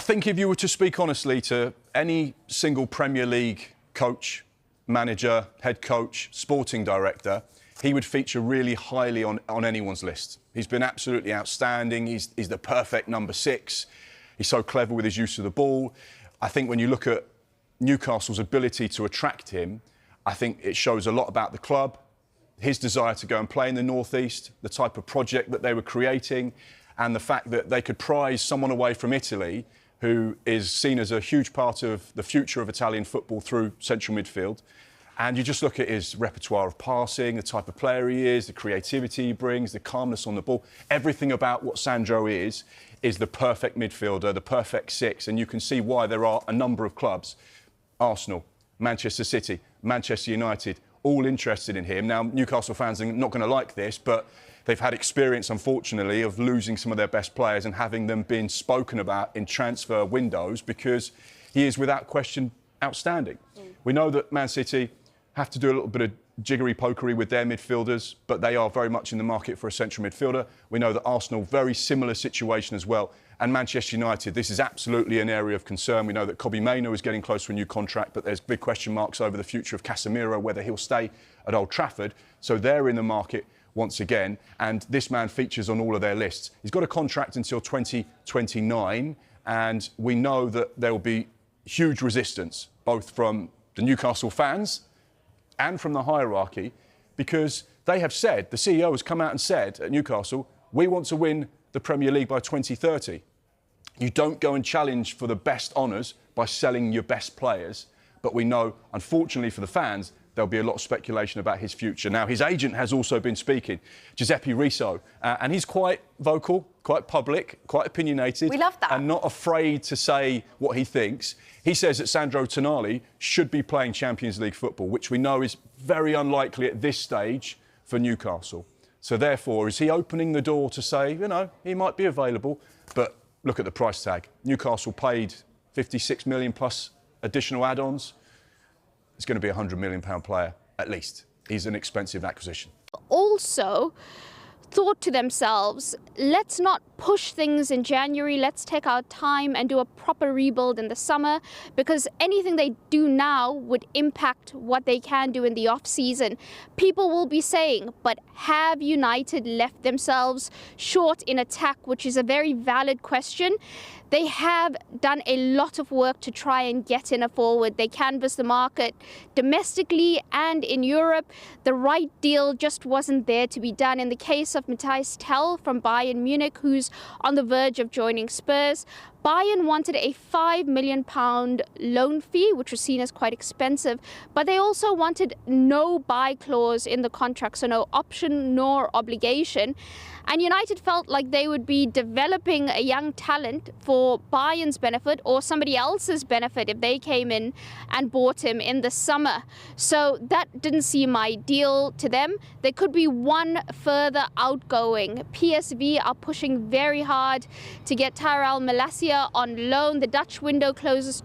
think if you were to speak honestly to any single Premier League coach, manager, head coach, sporting director, he would feature really highly on anyone's list. He's been absolutely outstanding. He's the perfect number 6. He's so clever with his use of the ball. I think when you look at Newcastle's ability to attract him, I think it shows a lot about the club, his desire to go and play in the North East, the type of project that they were creating, and the fact that they could prize someone away from Italy who is seen as a huge part of the future of Italian football through central midfield. And you just look at his repertoire of passing, the type of player he is, the creativity he brings, the calmness on the ball. Everything about what Sandro is the perfect midfielder, the perfect 6. And you can see why there are a number of clubs, Arsenal, Manchester City, Manchester United, all interested in him. Now, Newcastle fans are not going to like this, but they've had experience, unfortunately, of losing some of their best players and having them being spoken about in transfer windows because he is, without question, outstanding. We know that Man City have to do a little bit of jiggery-pokery with their midfielders, but they are very much in the market for a central midfielder. We know that Arsenal, very similar situation as well. And Manchester United, this is absolutely an area of concern. We know that Kobbie Mainoo is getting close to a new contract, but there's big question marks over the future of Casemiro, whether he'll stay at Old Trafford. So they're in the market once again, and this man features on all of their lists. He's got a contract until 2029, and we know that there will be huge resistance, both from the Newcastle fans and from the hierarchy, because they have said, the CEO has come out and said at Newcastle, we want to win the Premier League by 2030. You don't go and challenge for the best honours by selling your best players. But we know, unfortunately for the fans, there'll be a lot of speculation about his future. Now, his agent has also been speaking, Giuseppe Riso, and he's quite vocal, quite public, quite opinionated. We love that. And not afraid to say what he thinks. He says that Sandro Tonali should be playing Champions League football, which we know is very unlikely at this stage for Newcastle. So therefore, is he opening the door to say, you know, he might be available, but look at the price tag. Newcastle paid 56 million plus additional add-ons. It's going to be a £100 million player, at least. He's an expensive acquisition. Also thought to themselves, let's not push things in January, let's take our time and do a proper rebuild in the summer, because anything they do now would impact what they can do in the off-season. People will be saying, but have United left themselves short in attack, which is a very valid question. They have done a lot of work to try and get in a forward. They canvassed the market domestically and in Europe. The right deal just wasn't there to be done. In the case of Matthias Tell from Bayern Munich, who's on the verge of joining Spurs, Bayern wanted a £5 million loan fee, which was seen as quite expensive, but they also wanted no buy clause in the contract, so no option nor obligation. And United felt like they would be developing a young talent for Bayern's benefit or somebody else's benefit if they came in and bought him in the summer. So that didn't seem ideal to them. There could be one further outgoing. PSV are pushing very hard to get Tyrell Malacia on loan. The Dutch window closes